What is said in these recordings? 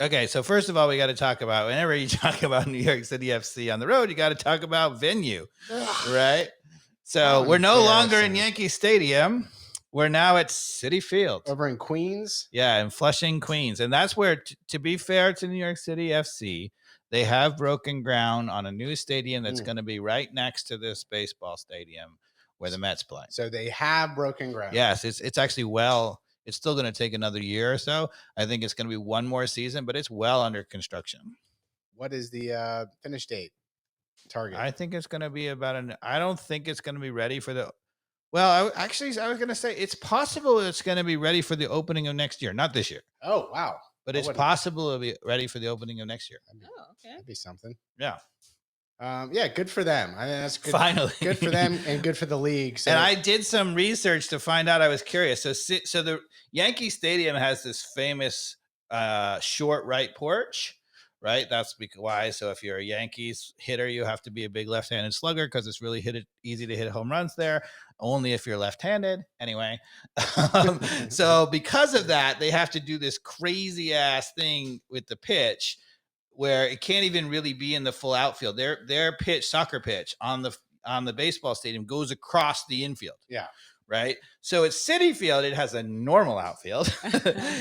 Okay, so first of all, we got to talk about whenever you talk about New York City FC on the road, you got to talk about venue, right? So we're no longer in Yankee Stadium. We're now at Citi Field. Over in Queens? Yeah, in Flushing, Queens. And that's where, to be fair to New York City FC, they have broken ground on a new stadium that's going to be right next to this baseball stadium where the Mets play. So they have broken ground. Yes, it's actually it's still going to take another year or so. I think it's going to be one more season, but it's well under construction. What is the finish date target? I think it's going to be I don't think it's going to be ready for the. Well, I was going to say it's possible it's going to be ready for the opening of next year, not this year. Oh, wow. But it's possible it'll be ready for the opening of next year. Okay. That'd be something. Yeah. Yeah, good for them. I think that's good. Finally. Good for them and good for the league. So. And I did some research to find out. I was curious. So the Yankee Stadium has this famous short right porch, right? That's why. So if you're a Yankees hitter, you have to be a big left-handed slugger because it's really easy to hit home runs there. Only if you're left-handed. Anyway, so because of that, they have to do this crazy ass thing with the pitch where it can't even really be in the full outfield. Their soccer pitch on the baseball stadium goes across the infield. Yeah. Right. So at Citi Field, it has a normal outfield.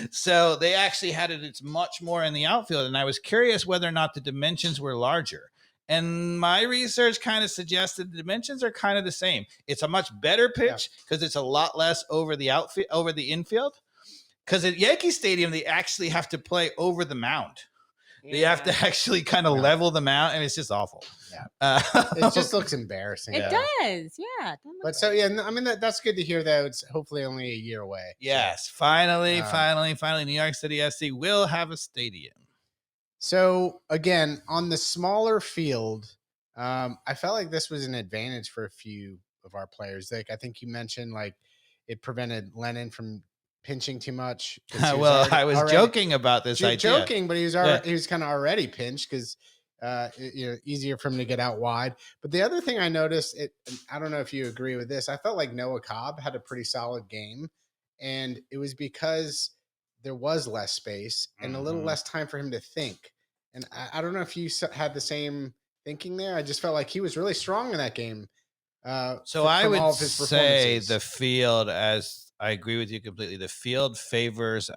So they actually had it's much more in the outfield. And I was curious whether or not the dimensions were larger. And my research kind of suggested the dimensions are kind of the same. It's a much better pitch because it's a lot less over the outfield, over the infield. Because at Yankee Stadium, they actually have to play over the mound. Yeah. They have to actually kind of level them out, and it's just awful. Yeah, it just looks embarrassing. It does, yeah. But so I mean that's good to hear. Though it's hopefully only a year away. Yes, finally, New York City FC will have a stadium. So again, on the smaller field, I felt like this was an advantage for a few of our players. Like I think you mentioned, like it prevented Lennon from pinching too much. Well, I was joking about this idea. Joking, but he was kind of already pinched because easier for him to get out wide. But the other thing I noticed, I don't know if you agree with this, I felt like Noah Cobb had a pretty solid game, and it was because there was less space and a little less time for him to think. And I don't know if you had the same thinking there. I just felt like he was really strong in that game. So I would say the field, as I agree with you completely. The field favors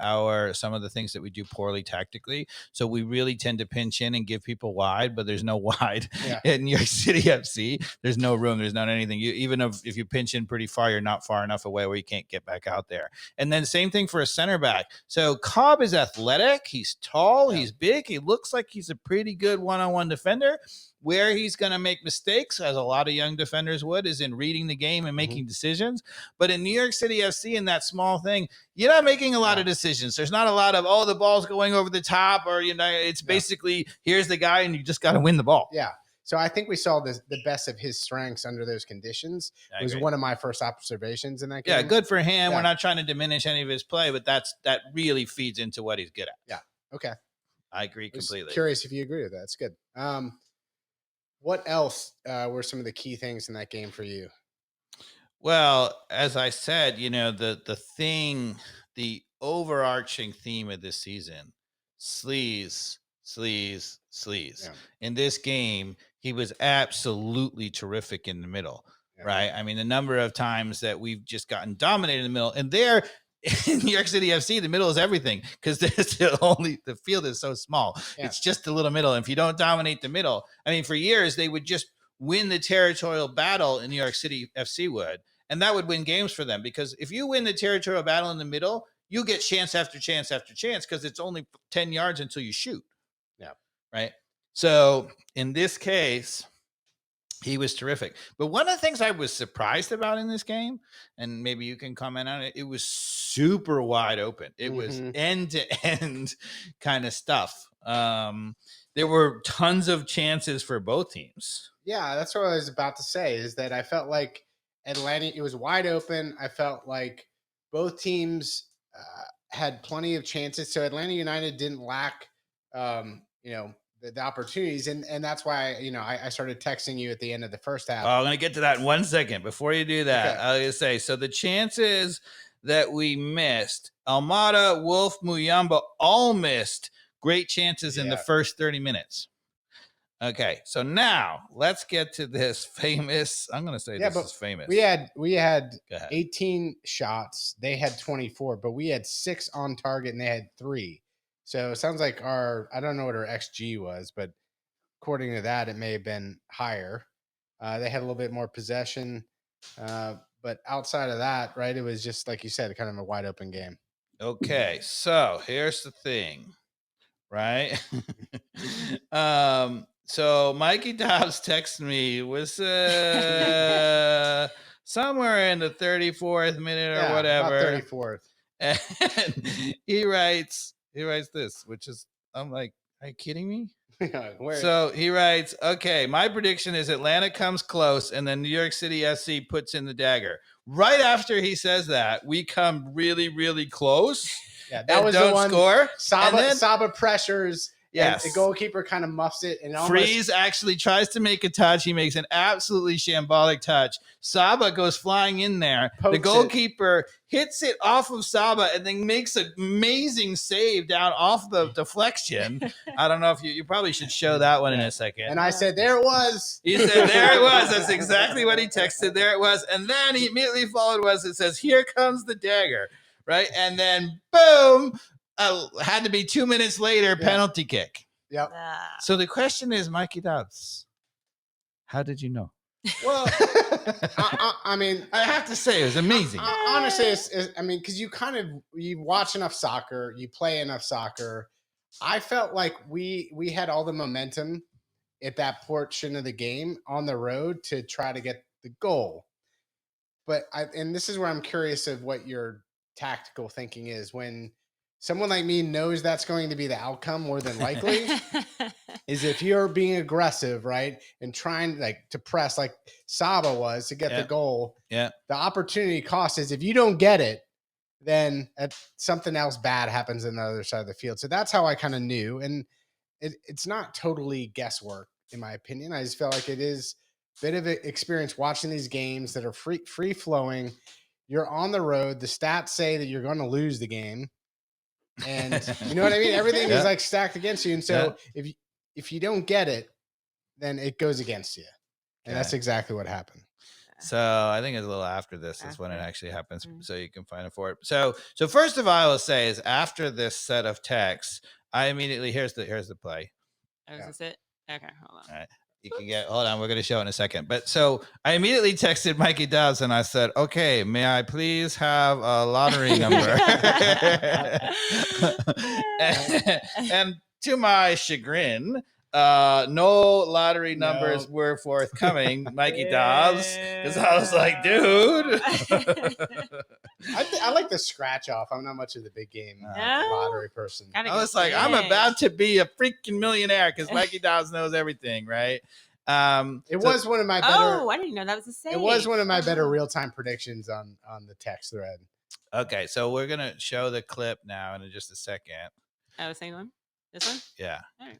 some of the things that we do poorly tactically. So we really tend to pinch in and give people wide, but there's no wide in New York City FC. There's no room. There's not anything. Even if you pinch in pretty far, you're not far enough away where you can't get back out there. And then same thing for a center back. So Cobb is athletic. He's tall. He's big. He looks like he's a pretty good one-on-one defender. Where he's going to make mistakes, as a lot of young defenders would, is in reading the game and making decisions. But in New York City FC, in that small thing, you're not making a lot of decisions. There's not a lot of, the ball's going over the top, or, it's basically, here's the guy and you just got to win the ball. Yeah. So I think we saw the best of his strengths under those conditions. It was one of my first observations in that game. Yeah, good for him. Yeah. We're not trying to diminish any of his play, but that really feeds into what he's good at. Yeah. Okay. I agree completely. Curious if you agree with that. It's good. What else were some of the key things in that game for you? Well, as I said, the overarching theme of this season, sleaze. Yeah. In this game, he was absolutely terrific in the middle, right? I mean, the number of times that we've just gotten dominated in the middle, and in New York City FC, the middle is everything because the field is so small. Yeah. It's just the little middle. And if you don't dominate the middle, I mean, for years, they would just win the territorial battle in New York City FC would, and that would win games for them. Because if you win the territorial battle in the middle, you get chance after chance after chance because it's only 10 yards until you shoot. Yeah. Right. So in this case, he was terrific. But one of the things I was surprised about in this game, and maybe you can comment on it, it was super wide open. It was end-to-end kind of stuff. There were tons of chances for both teams. Yeah, that's what I was about to say, is that I felt like Atlanta, it was wide open. I felt like both teams had plenty of chances. So Atlanta United didn't lack, the opportunities. And that's why, I started texting you at the end of the first half. I'm going to get to that in 1 second. Before you do that, I was going to say, so the chances that we missed, Almada, Wolf, Muyamba all missed great chances in the first 30 minutes. Okay, so now let's get to this famous. I'm going to say this is famous. We had 18 shots. They had 24, but we had 6 on target and they had 3. So it sounds like I don't know what our XG was, but according to that, it may have been higher. They had a little bit more possession. But outside of that, right, it was just, like you said, kind of a wide open game. Okay, so here's the thing, right? So Mikey Dobbs texted me, was somewhere in the 34th minute or whatever. About 34th. And he writes this, which is, I'm like, are you kidding me? So he writes, okay, my prediction is Atlanta comes close and then New York City FC puts in the dagger. Right after he says that, we come really, really close. Yeah, that was the one. Score. Saba pressures. Yes. And the goalkeeper kind of muffs it. And Freeze actually tries to make a touch. He makes an absolutely shambolic touch. Saba goes flying in there. The goalkeeper hits it off of Saba and then makes an amazing save down off the deflection. I don't know if you probably should show that one in a second. And I said, there it was. He said, there it was. That's exactly what he texted. There it was. And then he immediately followed it says, here comes the dagger. Right. And then boom. Had to be 2 minutes later, penalty kick. Yep. So the question is, Mikey Dobbs, how did you know? Well, I mean, I have to say, it was amazing. Honestly, because you watch enough soccer, you play enough soccer. I felt like we had all the momentum at that portion of the game on the road to try to get the goal. But and this is where I'm curious of what your tactical thinking is when someone like me knows that's going to be the outcome more than likely is if you're being aggressive, right? And trying to press like Saba was to get the goal. Yeah. The opportunity cost is if you don't get it, then something else bad happens on the other side of the field. So that's how I kind of knew. And it's not totally guesswork, in my opinion. I just felt like it is a bit of an experience watching these games that are free flowing. You're on the road. The stats say that you're going to lose the game. And you know what I mean? Everything is like stacked against you. And so if you don't get it, then it goes against you. And that's exactly what happened. So I think it's a little after this is when it actually happens. So you can find it for it. So first of all, I will say is after this set of texts, I immediately, here's the play. Oh, is this it? Okay, hold on. All right. You can hold on. We're going to show it in a second. But so I immediately texted Mikey Dobbs and I said, okay, may I please have a lottery number? and to my chagrin, no lottery numbers were forthcoming, Mikey Dobbs, because I was like, dude. I like the scratch off. I'm not much of the big game lottery person. I was like, I'm about to be a freaking millionaire because Mikey Dobbs knows everything, right? It was one of my better. Oh, I didn't know that was the same. It was one of my better real-time predictions on the text thread. Okay, so we're gonna show the clip now in just a second. Oh, the same one? This one? Yeah. All right.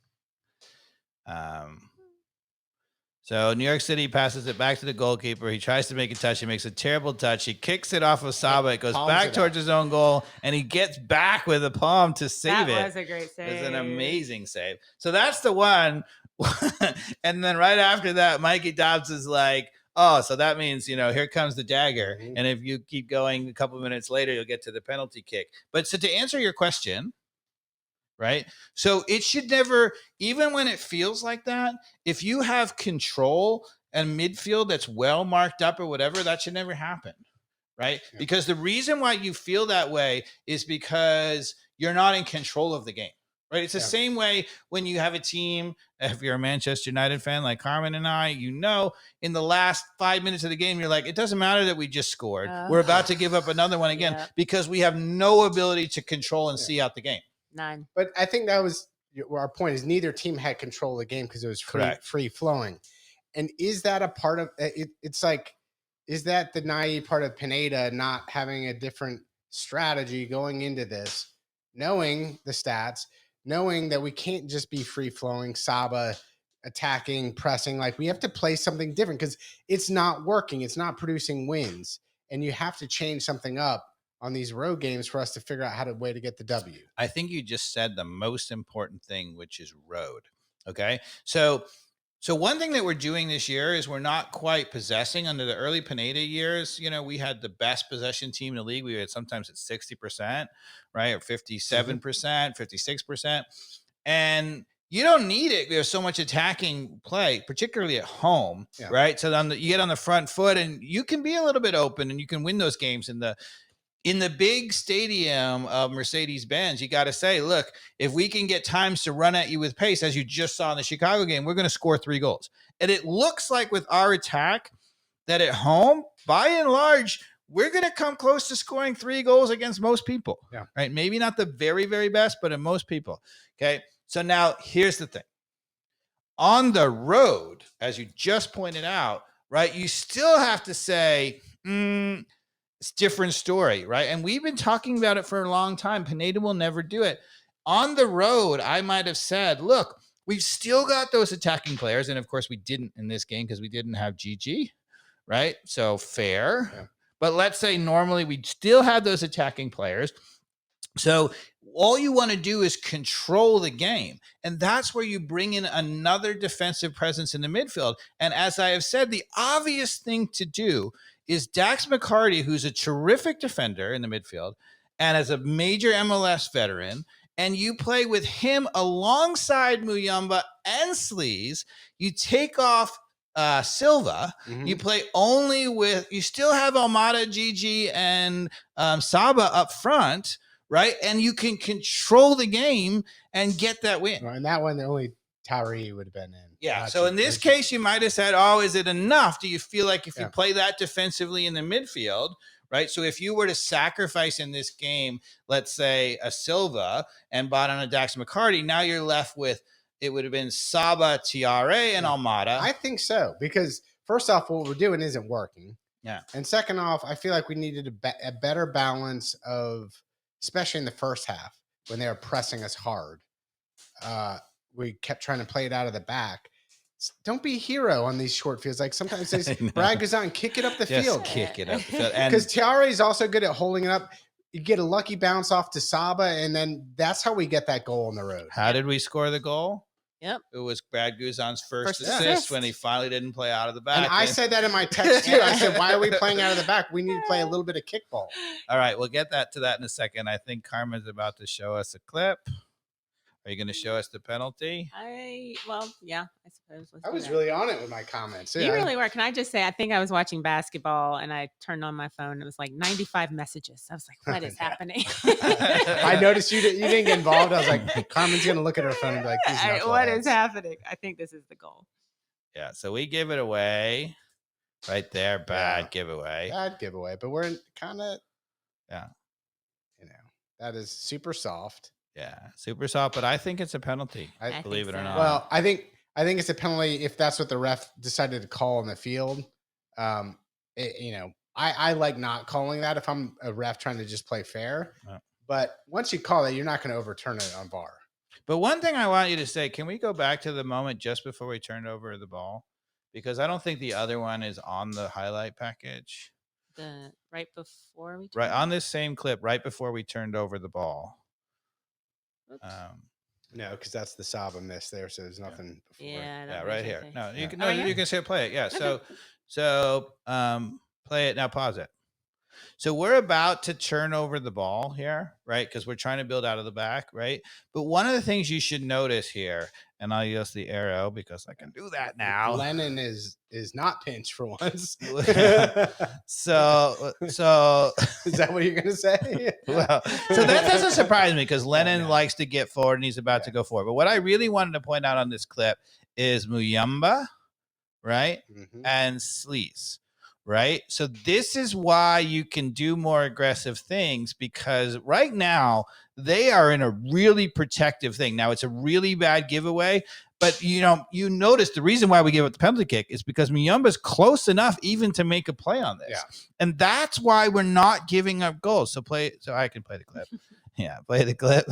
So New York City passes it back to the goalkeeper. He tries to make a touch. He makes a terrible touch. He kicks it off of Saba. It goes back towards his own goal, and he gets back with a palm to save it. That was a great save. It was an amazing save. So that's the one. And then right after that, Mikey Dobbs is like, oh, so that means, here comes the dagger. Mm-hmm. And if you keep going a couple of minutes later, you'll get to the penalty kick. But so to answer your question, right? So it should never, even when it feels like that, if you have control and midfield that's well marked up or whatever, that should never happen, right? Yeah. Because the reason why you feel that way is because you're not in control of the game, right? It's the same way when you have a team, if you're a Manchester United fan like Carmen and I, in the last 5 minutes of the game, you're like, it doesn't matter that we just scored. We're about to give up another one again because we have no ability to control and see out the game. 9. But I think that was our point is neither team had control of the game because it was free flowing. And is that a part of it? It's like, is that the naive part of Pineda not having a different strategy going into this, knowing the stats, knowing that we can't just be free flowing, Saba attacking, pressing, like we have to play something different because it's not working. It's not producing wins. And you have to change something up on these road games for us to figure out way to get the W. I think you just said the most important thing, which is road. Okay. So one thing that we're doing this year is we're not quite possessing. Under the early Pineda years, we had the best possession team in the league. We had sometimes at 60%, right? Or 57%, 56%. And you don't need it. There's so much attacking play, particularly at home, right? So you get on the front foot and you can be a little bit open and you can win those games in the big stadium of Mercedes-Benz. You got to say, look, if we can get times to run at you with pace, as you just saw in the Chicago game, we're going to score 3 goals. And it looks like with our attack that at home, by and large, we're going to come close to scoring 3 goals against most people, right? Maybe not the very, very best, but in most people. Okay. So now here's the thing. On the road, as you just pointed out, right, you still have to say, it's a different story, right? And we've been talking about it for a long time. Pineda will never do it. On the road, I might have said, look, we've still got those attacking players. And of course, we didn't in this game because we didn't have GG, right? So fair. Yeah. But let's say normally we'd still have those attacking players. So all you want to do is control the game. And that's where you bring in another defensive presence in the midfield. And as I have said, the obvious thing to do is Dax McCarty, who's a terrific defender in the midfield and as a major MLS veteran, and you play with him alongside Muyumba and Sleaze. You take off Silva. You play only with, you still have Almada, Gigi, and Saba up front, right? And you can control the game and get that win. And that one, the only Tyree would have been in. Yeah. So in this case, you might have said, oh, is it enough? Do you feel like if you play that defensively in the midfield, right? So if you were to sacrifice in this game, let's say a Silva and bought on a Dax McCarty, now you're left with, it would have been Saba, Tiare, and Almada. I think so. Because first off, what we're doing isn't working. Yeah. And second off, I feel like we needed a better balance of, especially in the first half when they were pressing us hard. We kept trying to play it out of the back. Don't be a hero on these short fields. Like sometimes Brad goes out and kick it up the field. Kick it up the field. Because Tiare is also good at holding it up. You get a lucky bounce off to Saba, and then that's how we get that goal on the road. How did we score the goal? Yep. It was Brad Guzan's first assist when he finally didn't play out of the back. And I said that in my text too. I said, why are we playing out of the back? We need to play a little bit of kickball. All right, we'll get to that in a second. I think Carmen's about to show us a clip. Are you going to show us the penalty? Yeah, I suppose. I was really on it with my comments. You really were. Can I just say, I think I was watching basketball and I turned on my phone and it was like 95 messages. I was like, what is happening? I noticed you didn't get involved. I was like, Carmen's going to look at her phone and be like, what is happening? I think this is the goal. Yeah, so we give it away right there. Bad giveaway. Bad giveaway. But we're kind of, that is super soft. Yeah, super soft, but I think it's a penalty. I believe it or not. Well, I think it's a penalty if that's what the ref decided to call on the field. I like not calling that if I'm a ref trying to just play fair. Yeah. But once you call that, you're not going to overturn it on VAR. But one thing I want you to say, can we go back to the moment just before we turned over the ball? Because I don't think the other one is on the highlight package. Right before we right on this same clip, right before we turned over the ball. No, because that's the Saba miss there, so there's nothing before. Yeah, right here. No, you can you can say play it. Yeah. Okay. So play it now. Pause it. So we're about to turn over the ball here, right? Because we're trying to build out of the back, right? But one of the things you should notice here, and I'll use the arrow because I can do that now. Lennon is not pinched for once. so is that what you're gonna say? Well, so that doesn't surprise me because Lennon likes to get forward and he's about to go forward. But what I really wanted to point out on this clip is Muyumba, right? And Sleaze. Right. So this is why you can do more aggressive things, because right now they are in a really protective thing. Now it's a really bad giveaway, but you notice the reason why we give up the penalty kick is because Muyumba's close enough even to make a play on this. Yeah. And that's why we're not giving up goals. So I can play the clip. Yeah. Play the clip.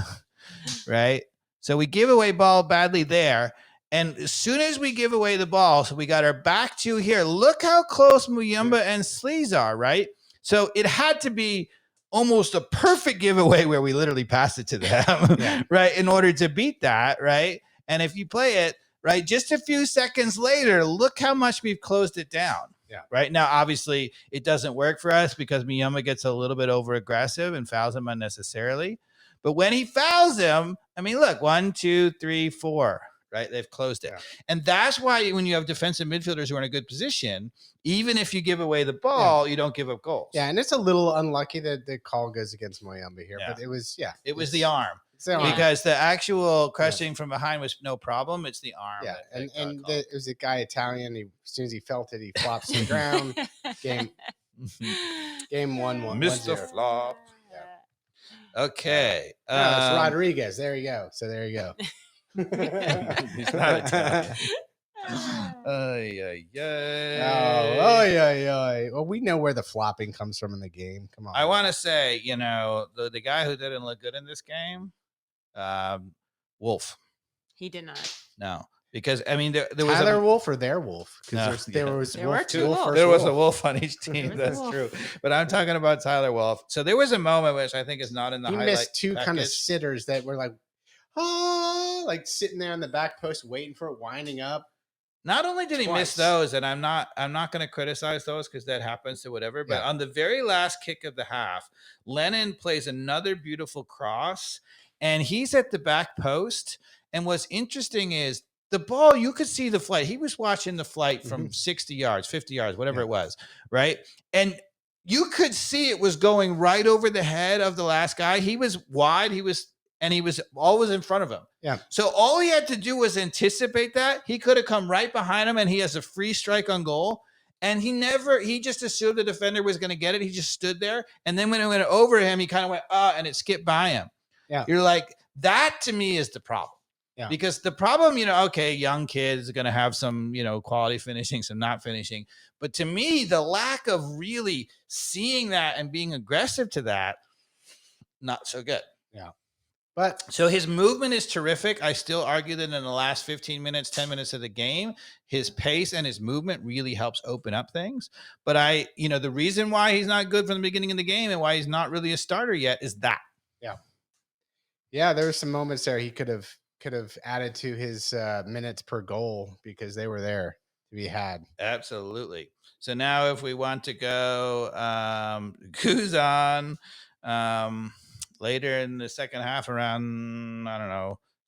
Right. So we give away ball badly there. And as soon as we give away the ball, so we got our back two here. Look how close Muyumba and Sleaze are, right? So it had to be almost a perfect giveaway where we literally passed it to them, right, in order to beat that, right? And if you play it, right, just a few seconds later, look how much we've closed it down. Yeah. Right now, obviously, it doesn't work for us because Miyama gets a little bit over aggressive and fouls him unnecessarily. But when he fouls him, I mean, look, 1, 2, 3, 4, right? They've closed it. Yeah. And that's why when you have defensive midfielders who are in a good position, even if you give away the ball, you don't give up goals. Yeah, and it's a little unlucky that the call goes against Moyamba here, but it was, it was the arm. Because the actual crushing from behind was no problem. It's the arm. Yeah, and it was a guy Italian. As soon as he felt it, he flops to the ground. Game 1-1. Mr. Flop. Yeah. Okay. No, it's Rodriguez. There you go. So there you go. He's not Italian. Well, we know where the flopping comes from in the game. Come on. I want to say, the guy who didn't look good in this game, Wolf. He did not. No, because I mean there was Tyler Wolf or their Wolf. Because there was a wolf on each team. That's true. But I'm talking about Tyler Wolf. So there was a moment which I think is not in the highlight. He missed two package. Kind of sitters that were like sitting there on the back post waiting for it, winding up. Not only did he miss those, and I'm not going to criticize those because that happens to whatever, but on the very last kick of the half, Lennon plays another beautiful cross, and he's at the back post. And what's interesting is the ball, you could see the flight. He was watching the flight from 60 yards, 50 yards, whatever it was, right? And you could see it was going right over the head of the last guy. He was wide. He was always in front of him. Yeah. So all he had to do was anticipate that. He could have come right behind him and he has a free strike on goal. And he just assumed the defender was going to get it. He just stood there. And then when it went over him, he kind of went, and it skipped by him. Yeah. You're like, that to me is the problem. Yeah. Because the problem, young kids are going to have some, quality finishing, some not finishing. But to me, the lack of really seeing that and being aggressive to that, not so good. Yeah. So his movement is terrific. I still argue that in the last 15 minutes, 10 minutes of the game, his pace and his movement really helps open up things. But the reason why he's not good from the beginning of the game and why he's not really a starter yet is that. Yeah. Yeah. There were some moments there he could have added to his minutes per goal because they were there to be had. Absolutely. So now if we want to go Guzan, later in the second half, around,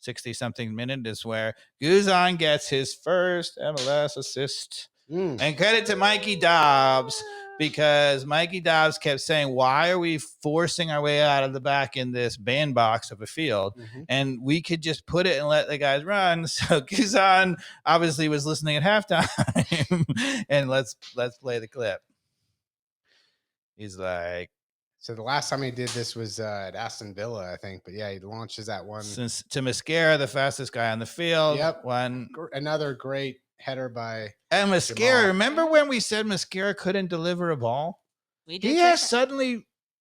60-something minute is where Guzan gets his first MLS assist. And credit to Mikey Dobbs, because Mikey Dobbs kept saying, why are we forcing our way out of the back in this bandbox of a field? And we could just put it and let the guys run. So Guzan obviously was listening at halftime. And let's play the clip. He's like, so the last time he did this was at Aston Villa, I think. But yeah, he launches that one. To Mascara, the fastest guy on the field. Yep. Another great header by and Mascara. Jamal. Remember when we said Mascara couldn't deliver a ball? We did. He has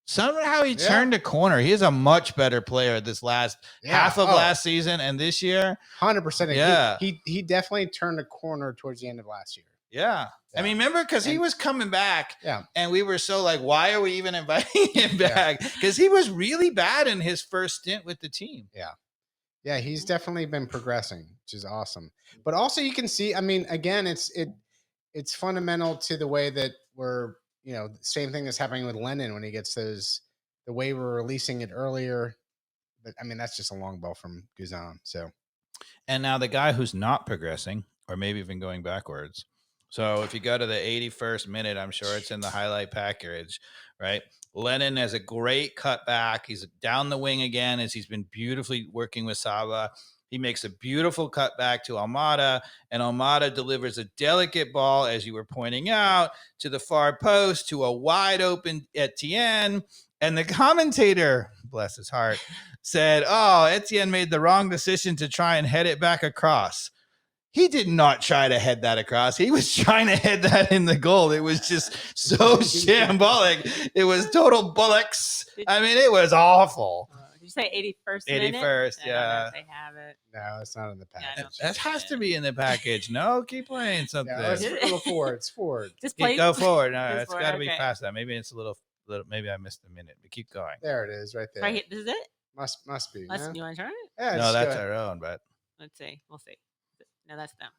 somehow he turned a corner. He is a much better player this last half of last season and this year. 100%. Yeah. He definitely turned a corner towards the end of last year. Yeah. I mean, remember, because he was coming back and we were so like, why are we even inviting him back? Because he was really bad in his first stint with the team. Yeah. Yeah, he's definitely been progressing, which is awesome. But also you can see, I mean, again, it's fundamental to the way that we're, same thing that's happening with Lennon when he gets the way we're releasing it earlier. But I mean, that's just a long ball from Guzan. So, and now the guy who's not progressing, or maybe even going backwards. So if you go to the 81st minute, I'm sure it's in the highlight package, right? Lennon has a great cutback. He's down the wing again as he's been beautifully working with Saba. He makes a beautiful cutback to Almada, and Almada delivers a delicate ball, as you were pointing out, to the far post, to a wide open Etienne. And the commentator, bless his heart, said, Etienne made the wrong decision to try and head it back across. He did not try to head that across. He was trying to head that in the goal. It was just so shambolic. It was total bullocks. I mean, it was awful. Did you say 81st minute? 81st, yeah. I don't know if they have it. No, it's not in the package. That has to be in the package. No, keep playing something. No, it's forward. It's forward. Just play. Go forward. No, it's got to be past that. Maybe it's a little maybe I missed a minute, but keep going. There it is, right there. Right here. This is it. Must be. You No? want to try it? Yeah, No, that's our own, but Let's see. We'll see. No, that's them.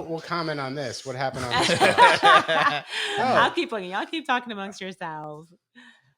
We'll comment on this. What happened on this part? I'll keep looking. Y'all keep talking amongst yourselves.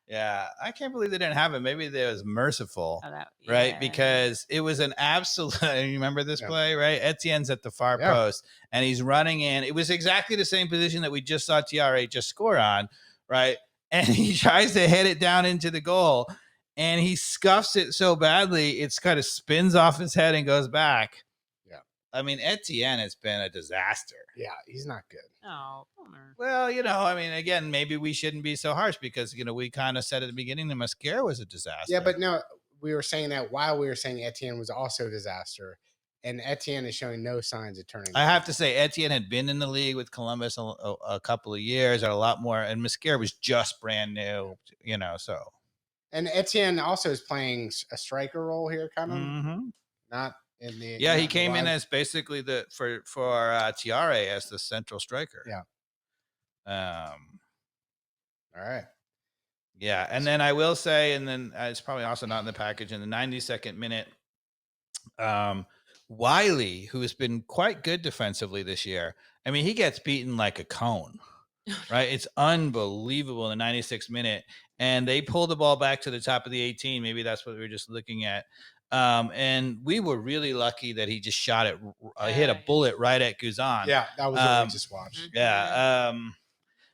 Yeah, I can't believe they didn't have it. Maybe they was merciful, Yeah. right? Because it was an absolute. You remember this play, right? Etienne's at the far post, and he's running in. It was exactly the same position that we just saw TRA just score on, right? And he tries to hit it down into the goal, and he scuffs it so badly, it's kind of spins off his head and goes back. Yeah. I mean, Etienne has been a disaster. Yeah, he's not good. Oh, bummer. Well, I mean, again, maybe we shouldn't be so harsh because, we kind of said at the beginning that Mosquera was a disaster. Yeah, but no, we were saying that while we were saying Etienne was also a disaster. And Etienne is showing no signs of turning. I have to say, Etienne had been in the league with Columbus a couple of years, or a lot more, and Mosquera was just brand new, so. And Etienne also is playing a striker role here, kind of. Mm-hmm. Not in the. Yeah, he came in as basically for TRA as the central striker. Yeah. All right. Yeah, and then I will say, and then it's probably also not in the package, in the 92nd minute, Wiley, who has been quite good defensively this year, I mean, he gets beaten like a cone, right? It's unbelievable in the 96th minute. And they pull the ball back to the top of the 18. Maybe that's what we were just looking at. And we were really lucky that he just shot it, hit a bullet right at Guzan. Yeah, that was what we just watched. Yeah.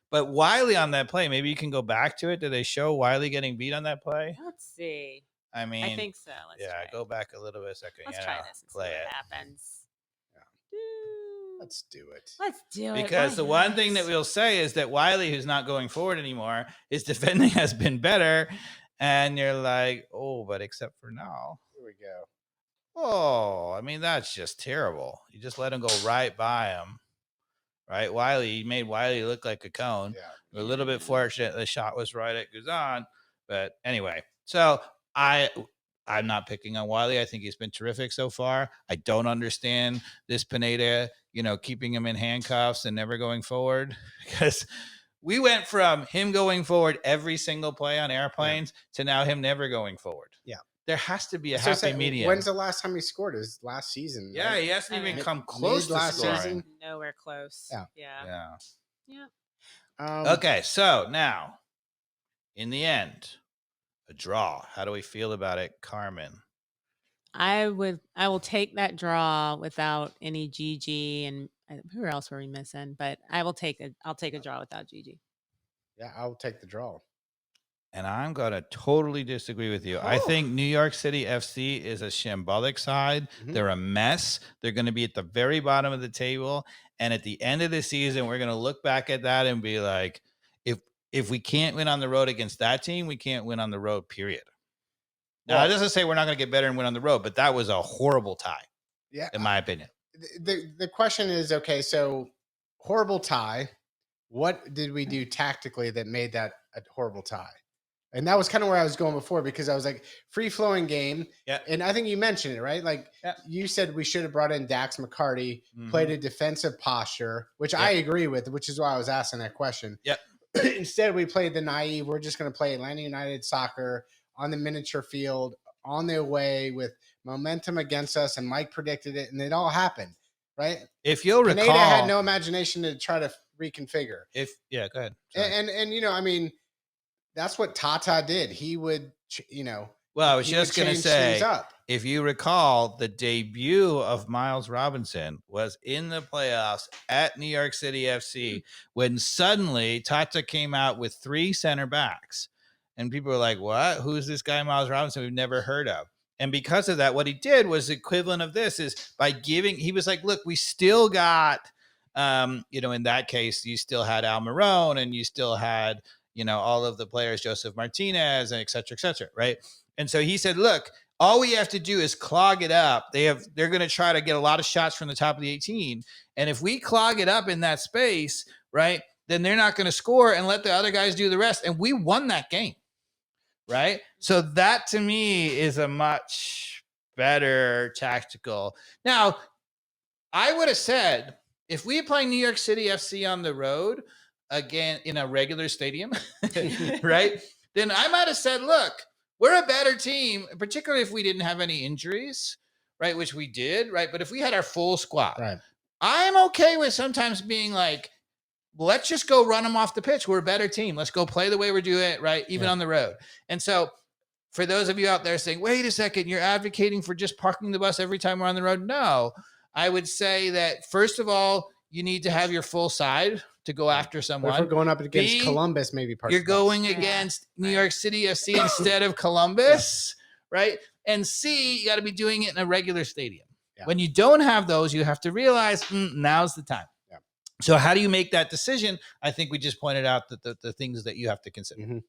But Wiley on that play, maybe you can go back to it. Did they show Wiley getting beat on that play? Let's see. I mean, I think so. Let's try go back a little bit a second. Let's try this and play see it. what happens. Yeah. Let's do it. Let's do it. Because the one thing that we'll say is that Wiley, who's not going forward anymore, his defending has been better. And you're like, oh, but except for now. Here we go. Oh, I mean, that's just terrible. You just let him go right by him. Right? He made Wiley look like a cone. Yeah. We're a little bit fortunate the shot was right at Guzan. But anyway, so I'm not picking on Wiley. I think he's been terrific so far. I don't understand this Pineda, keeping him in handcuffs and never going forward, because we went from him going forward every single play on airplanes to now him never going forward. Yeah. There has to be a happy medium. When's the last time he scored? It was last season. Yeah, right? he hasn't even come close to scoring. Season. Nowhere close. Yeah. Okay, so now, in the end, a draw. How do we feel about it, Carmen? I will take that draw without any GG, and who else were we missing? But I'll take a draw without GG. Yeah, I'll take the draw. And I'm going to totally disagree with you. I think New York City FC is a shambolic side. Mm-hmm. They're a mess. They're going to be at the very bottom of the table. And at the end of the season, we're going to look back at that and be like, if we can't win on the road against that team, we can't win on the road, period. Now, it doesn't say we're not going to get better and win on the road, but that was a horrible tie, in my opinion. The question is, okay, so horrible tie. What did we do tactically that made that a horrible tie? And that was kind of where I was going before, because I was like, free-flowing game. Yeah. And I think you mentioned it, right? Like you said we should have brought in Dax McCarty, played a defensive posture, which I agree with, which is why I was asking that question. Yep. Instead, we played the naive. We're just going to play Atlanta United soccer on the miniature field, on their way with momentum against us, and Mike predicted it, and it all happened, right? If you'll recall, Pineda had no imagination to try to reconfigure. Go ahead. And I mean, that's what Tata did. He would, Well, I was just going to say, if you recall, the debut of Miles Robinson was in the playoffs at New York City FC when suddenly Tata came out with 3 center backs. And people were like, what? Who's this guy, Miles Robinson, we've never heard of? And because of that, what he did was the equivalent of this is he was like, look, we still got, in that case, you still had Almiron and you still had, all of the players, Joseph Martinez and et cetera, right? And so he said, look, all we have to do is clog it up. They're going to try to get a lot of shots from the top of the 18. And if we clog it up in that space, right, then they're not going to score and let the other guys do the rest. And we won that game, right? So that to me is a much better tactical. Now, I would have said, if we play New York City FC on the road, again in a regular stadium, right? Then I might have said, look, we're a better team, particularly if we didn't have any injuries, right? Which we did, right? But if we had our full squad, Right. I'm okay with sometimes being like, let's just go run them off the pitch. We're a better team. Let's go play the way we're doing it, right? Even on the road. And so for those of you out there saying, wait a second, you're advocating for just parking the bus every time we're on the road. No, I would say that first of all, you need to have your full side to go after someone. But if we're going up against Columbus, maybe you're going against New York City FC instead of Columbus, right? And C, you got to be doing it in a regular stadium. Yeah. When you don't have those, you have to realize now's the time. Yeah. So how do you make that decision? I think we just pointed out that the things that you have to consider.